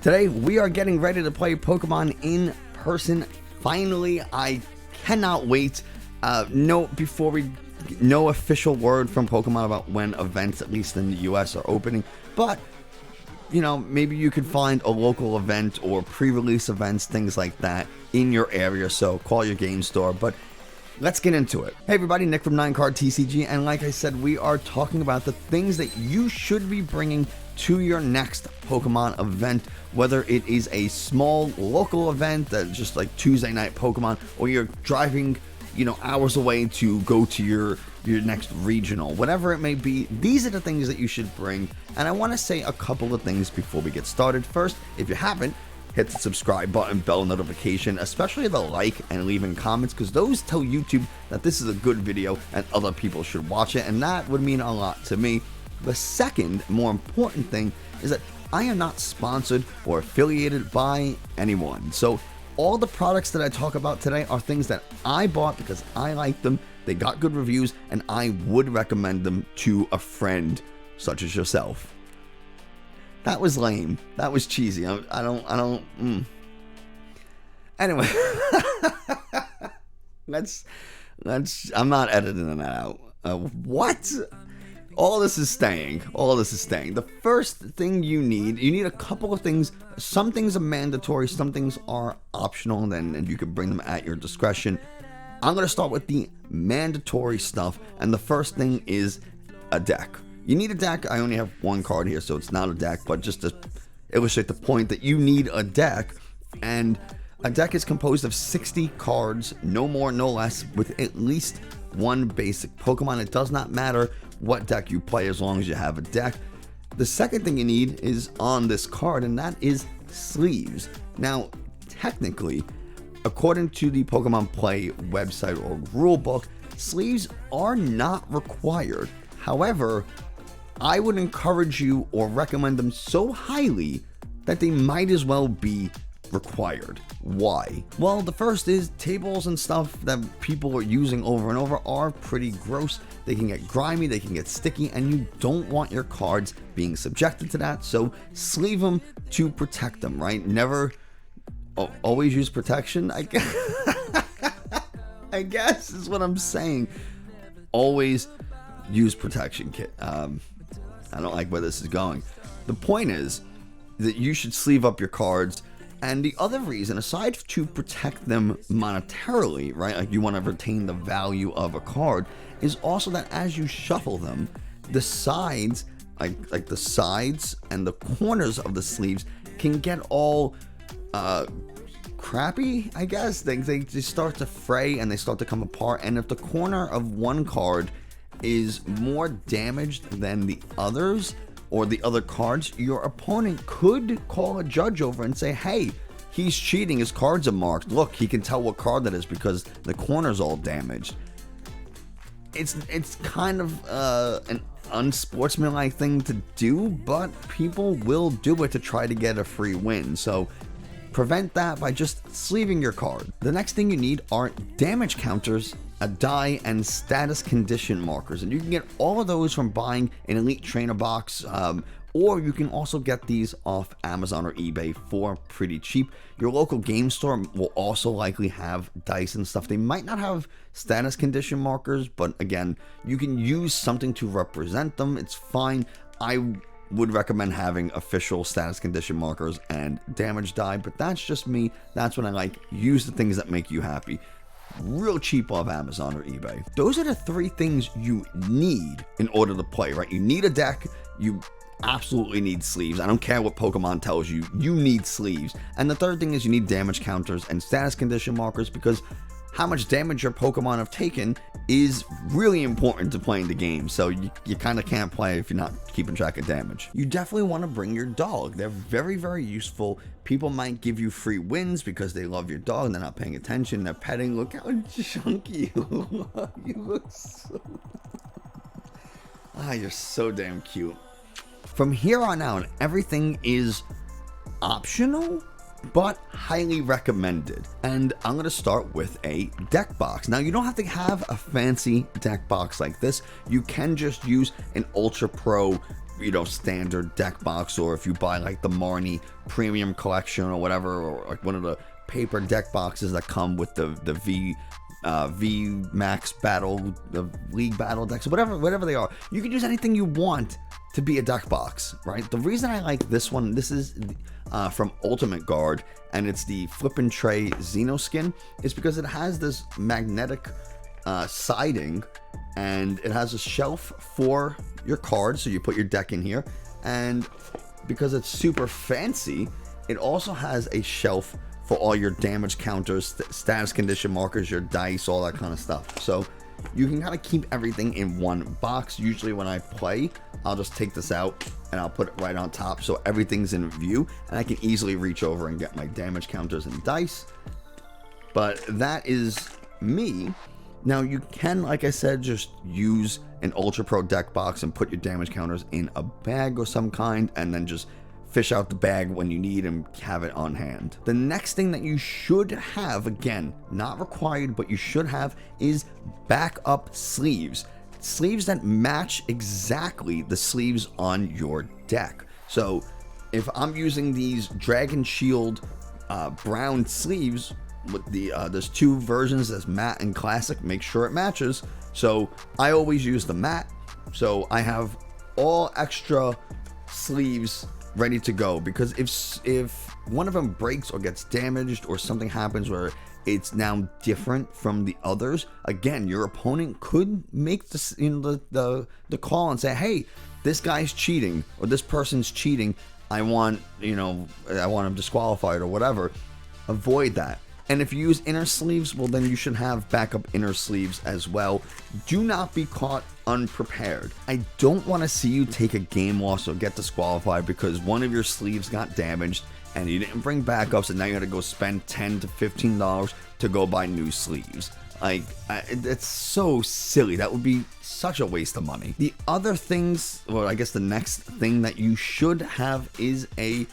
Today, we are getting ready to play Pokemon in person. Finally, I cannot wait. No official word from Pokemon about when events, at least in the US, are opening. But, you know, maybe you could find a local event or pre-release events, things like that, in your area. So call your game store. But let's get into it. Hey everybody, Nick from 9Card TCG, and like I said, we are talking about the things that you should be bringing to your next Pokemon event, whether it is a small local event that's just like Tuesday night Pokemon, or you're driving, you know, hours away to go to your next regional, whatever it may be. These are the things that you should bring, and I want to say a couple of things before we get started. First, if you haven't, hit the subscribe button, bell notification, especially the like and leaving comments, because those tell YouTube that this is a good video and other people should watch it, and that would mean a lot to me. The second, more important thing is that I am not sponsored or affiliated by anyone. So all the products that I talk about today are things that I bought because I like them, they got good reviews, and I would recommend them to a friend such as yourself. That was lame. That was cheesy. Anyway, I'm not editing that out. What? All this is staying. The first thing you need a couple of things. Some things are mandatory, some things are optional, and you can bring them at your discretion. I'm going to start with the mandatory stuff, and the first thing is a deck. You need a deck. I only have one card here, so it's not a deck, but just to illustrate the point that you need a deck. And a deck is composed of 60 cards, no more, no less, with at least one basic Pokemon. It does not matter what deck you play as long as you have a deck. The second thing you need is on this card, and that is sleeves. Now, technically, according to the Pokemon Play website or rulebook, sleeves are not required. However, I would encourage you or recommend them so highly that they might as well be required. Why? Well, the first is tables and stuff that people are using over and over are pretty gross. They can get grimy, they can get sticky, and you don't want your cards being subjected to that. So sleeve them to protect them, right? Never always use protection, I guess. I guess is what I'm saying. Always use protection kit. I don't like where this is going. The point is that you should sleeve up your cards. And the other reason, aside to protect them monetarily, right, like you want to retain the value of a card, is also that as you shuffle them, the sides, like the sides and the corners of the sleeves can get all crappy, I guess. They just start to fray and they start to come apart. And if the corner of one card is more damaged than the others, or the other cards, your opponent could call a judge over and say, hey, he's cheating, his cards are marked. Look, he can tell what card that is because the corner's all damaged. It's kind of an unsportsmanlike thing to do, but people will do it to try to get a free win. So prevent that by just sleeving your card. The next thing you need are damage counters, a die, and status condition markers, and you can get all of those from buying an Elite Trainer box, or you can also get these off Amazon or eBay for pretty cheap. Your local game store will also likely have dice and stuff. They might not have status condition markers, but again, you can use something to represent them. It's fine. I would recommend having official status condition markers and damage die, but that's just me. That's what I like. Use the things that make you happy. Real cheap off Amazon or eBay. Those are the three things you need in order to play, right? You need a deck. You absolutely need sleeves. I don't care what Pokemon tells you. You need sleeves. And the third thing is you need damage counters and status condition markers, because how much damage your Pokemon have taken is really important to playing the game. So you kind of can't play if you're not keeping track of damage. You definitely want to bring your dog. They're very, very useful. People might give you free wins because they love your dog and they're not paying attention. They're petting. Look how chunky you look. You look so... you're so damn cute. From here on out, everything is optional, but highly recommended. And I'm going to start with a deck box. Now, you don't have to have a fancy deck box like this. You can just use an Ultra Pro standard deck box, or if you buy like the Marnie Premium Collection or whatever, or like one of the paper deck boxes that come with the V Max Battle, the League Battle decks, whatever they are. You can use anything you want to be a deck box, right? The reason I like this one, this is from Ultimate Guard, and it's the Flip and Tray Xenoskin, is because it has this magnetic siding, and it has a shelf for your cards, so you put your deck in here, and because it's super fancy, it also has a shelf for all your damage counters, status condition markers, your dice, all that kind of stuff. So you can kind of keep everything in one box. Usually when I play, I'll just take this out and I'll put it right on top so everything's in view, and I can easily reach over and get my damage counters and dice. But that is me. Now you can, like I said, just use an Ultra Pro deck box and put your damage counters in a bag or some kind, and then just fish out the bag when you need and have it on hand. The next thing that you should have, again, not required, but you should have, is backup sleeves. Sleeves that match exactly the sleeves on your deck. So if I'm using these Dragon Shield brown sleeves, with the there's two versions, there's matte and classic, make sure it matches. So I always use the matte, so I have all extra sleeves ready to go, because if one of them breaks or gets damaged or something happens where it's now different from the others, again, your opponent could make this, the call and say, hey, this guy's cheating, or this person's cheating, I want him disqualified or whatever. Avoid that. And if you use inner sleeves, well, then you should have backup inner sleeves as well. Do not be caught unprepared. I don't want to see you take a game loss or get disqualified because one of your sleeves got damaged and you didn't bring backups, and now you got to go spend $10 to $15 to go buy new sleeves. Like, it's so silly. That would be such a waste of money. The other things, well, I guess the next thing that you should have is a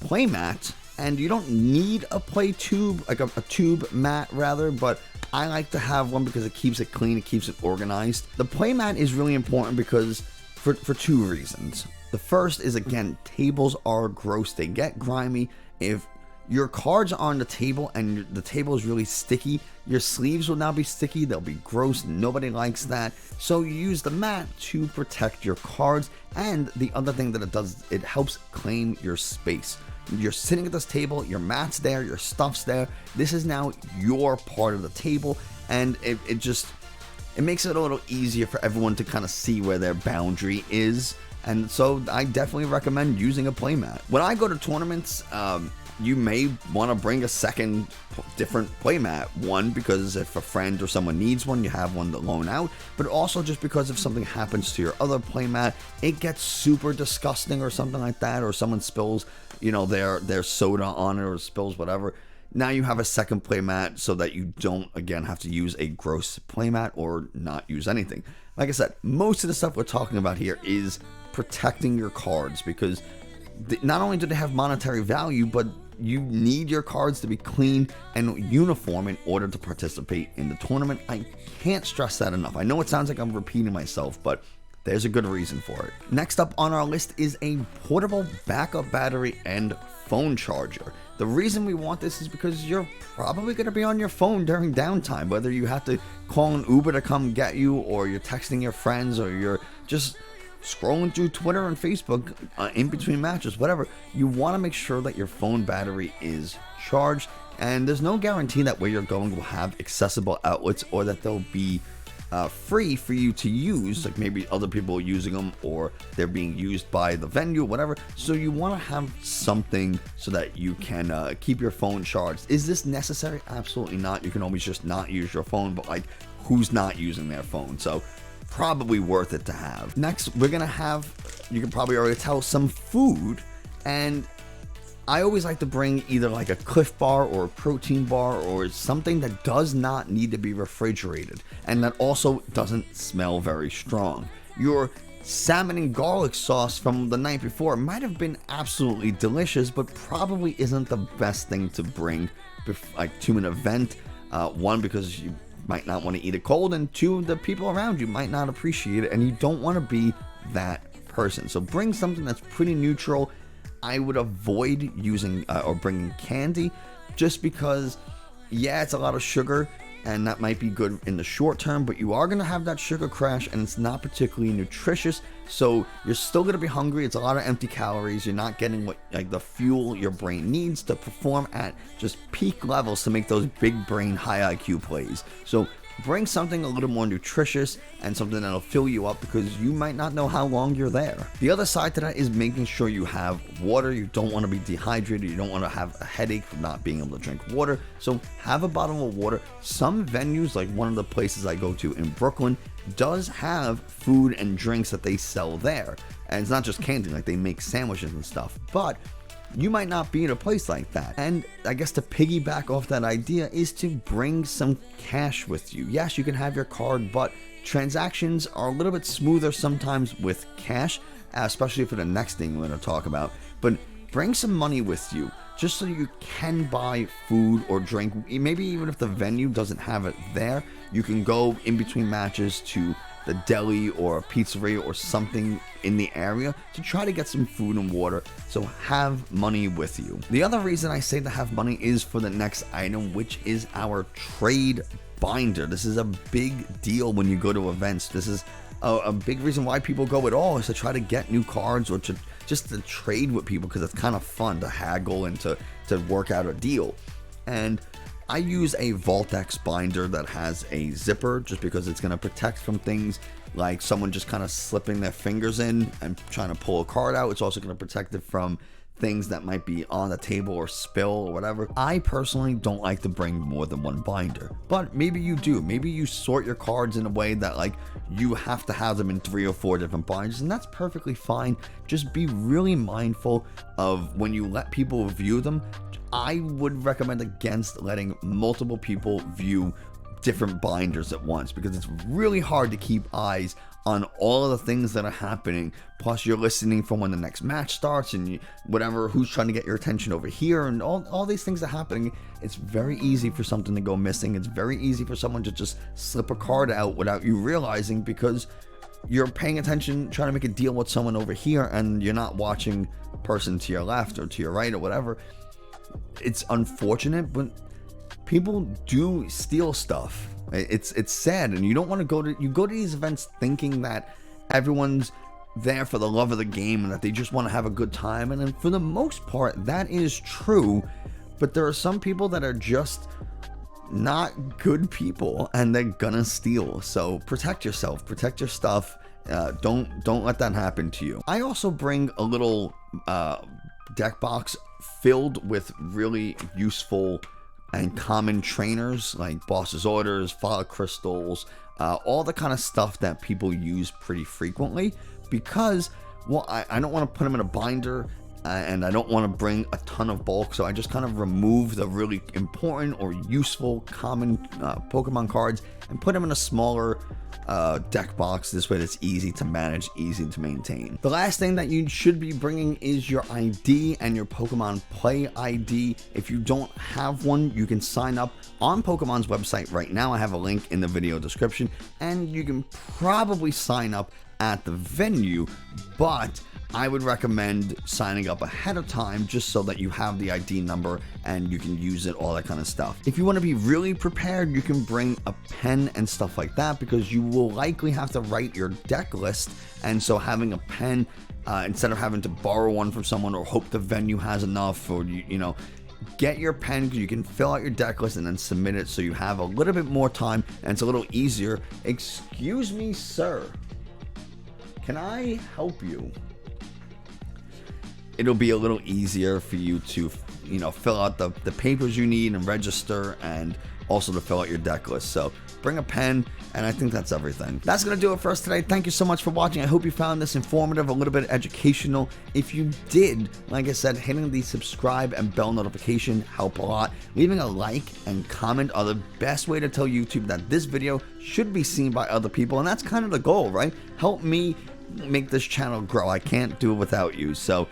playmat. And you don't need a play tube, like a tube mat rather, but I like to have one because it keeps it clean, it keeps it organized. The playmat is really important because for two reasons. The first is, again, tables are gross. They get grimy. If your cards are on the table and the table is really sticky, your sleeves will now be sticky. They'll be gross. Nobody likes that. So you use the mat to protect your cards. And the other thing that it does, it helps claim your space. You're sitting at this table, your mat's there, your stuff's there. This is now your part of the table, and it makes it a little easier for everyone to kind of see where their boundary is. And so I definitely recommend using a playmat. When I go to tournaments, you may want to bring a second different playmat. One, because if a friend or someone needs one, you have one to loan out. But also just because if something happens to your other playmat, it gets super disgusting or something like that, or someone spills, their soda on it or spills whatever. Now you have a second playmat so that you don't, again, have to use a gross playmat or not use anything. Like I said, most of the stuff we're talking about here is protecting your cards, because not only do they have monetary value, but you need your cards to be clean and uniform in order to participate in the tournament. I can't stress that enough. I know it sounds like I'm repeating myself, but there's a good reason for it. Next up on our list is a portable backup battery and phone charger. The reason we want this is because you're probably going to be on your phone during downtime, whether you have to call an Uber to come get you, or you're texting your friends, or you're just scrolling through Twitter and Facebook in between matches, whatever. You want to make sure that your phone battery is charged, and there's no guarantee that where you're going will have accessible outlets, or that they'll be free for you to use, like maybe other people are using them, or they're being used by the venue, whatever. So you want to have something so that you can keep your phone charged. Is this necessary? Absolutely not. You can always just not use your phone, but like, who's not using their phone? So probably worth it to have. Next, we're gonna have, you can probably already tell, some food. And I always like to bring either like a Cliff Bar or a protein bar, or something that does not need to be refrigerated and that also doesn't smell very strong. Your salmon and garlic sauce from the night before might have been absolutely delicious, but probably isn't the best thing to bring to an event. One, because you might not want to eat it cold, and two, the people around you might not appreciate it, and you don't want to be that person. So bring something that's pretty neutral. I would avoid using or bringing candy, just because, yeah, it's a lot of sugar, and that might be good in the short term, but you are going to have that sugar crash, and it's not particularly nutritious, so you're still going to be hungry. It's a lot of empty calories. You're not getting what, like, the fuel your brain needs to perform at just peak levels to make those big brain high IQ plays. So bring something a little more nutritious and something that'll fill you up, because you might not know how long you're there. The other side to that is making sure you have water. You don't want to be dehydrated. You don't want to have a headache from not being able to drink water. So have a bottle of water. Some venues, like one of the places I go to in Brooklyn, does have food and drinks that they sell there. And it's not just candy, like they make sandwiches and stuff. But you might not be in a place like that. And I guess to piggyback off that idea is to bring some cash with you. Yes, you can have your card, but transactions are a little bit smoother sometimes with cash, especially for the next thing we're going to talk about. But bring some money with you, just so you can buy food or drink. Maybe even if the venue doesn't have it there, you can go in between matches to the deli or a pizzeria or something in the area to try to get some food and water. So have money with you. The other reason I say to have money is for the next item, which is our trade binder. This is a big deal when you go to events. This is a big reason why people go at all, is to try to get new cards or to just to trade with people, because it's kind of fun to haggle and to work out a deal. And I use a Vault-X binder that has a zipper, just because it's going to protect from things like someone just kind of slipping their fingers in and trying to pull a card out. It's also going to protect it from things that might be on the table or spill or whatever. I personally don't like to bring more than one binder, but maybe you do. Maybe you sort your cards in a way that, like, you have to have them in 3 or 4 different binders, and that's perfectly fine. Just be really mindful of when you let people view them. I would recommend against letting multiple people view different binders at once, because it's really hard to keep eyes on all of the things that are happening. Plus, you're listening for when the next match starts and whatever, who's trying to get your attention over here, and all these things are happening. It's very easy for something to go missing. It's very easy for someone to just slip a card out without you realizing, because you're paying attention, trying to make a deal with someone over here, and you're not watching person to your left or to your right or whatever. It's unfortunate, but people do steal stuff. It's sad, and you don't want to go to these events thinking that everyone's there for the love of the game and that they just want to have a good time. And then for the most part, that is true, but there are some people that are just not good people, and they're gonna steal. So protect yourself, protect your stuff. Don't let that happen to you. I also bring a little deck box filled with really useful and common trainers like Boss's Orders, File Crystals, all the kind of stuff that people use pretty frequently, because, well, I don't want to put them in a binder, and I don't want to bring a ton of bulk, so I just kind of remove the really important or useful common Pokemon cards and put them in a smaller deck box. This way it's easy to manage, easy to maintain. The last thing that you should be bringing is your ID and your Pokemon Play ID. If you don't have one, you can sign up on Pokemon's website right now. I have a link in the video description, and you can probably sign up at the venue, but I would recommend signing up ahead of time, just so that you have the ID number and you can use it, all that kind of stuff. If you want to be really prepared, you can bring a pen and stuff like that, because you will likely have to write your deck list, and so having a pen, instead of having to borrow one from someone or hope the venue has enough, or you know, get your pen, because you can fill out your deck list and then submit it, so you have a little bit more time and it's a little easier. Excuse me, sir. Can I help you? It'll be a little easier for you to, you know, fill out the papers you need and register, and also to fill out your deck list. So bring a pen, and I think that's everything. That's going to do it for us today. Thank you so much for watching. I hope you found this informative, a little bit educational. If you did, like I said, hitting the subscribe and bell notification help a lot. Leaving a like and comment are the best way to tell YouTube that this video should be seen by other people, and that's kind of the goal, right? Help me make this channel grow. I can't do it without you. So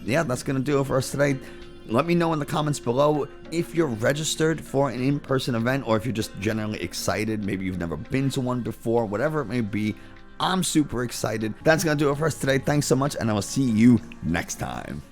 yeah, that's gonna do it for us today. Let me know in the comments below if you're registered for an in-person event, or if you're just generally excited. Maybe you've never been to one before, whatever it may be. I'm super excited. That's going to do it for us today. Thanks so much, and I will see you next time.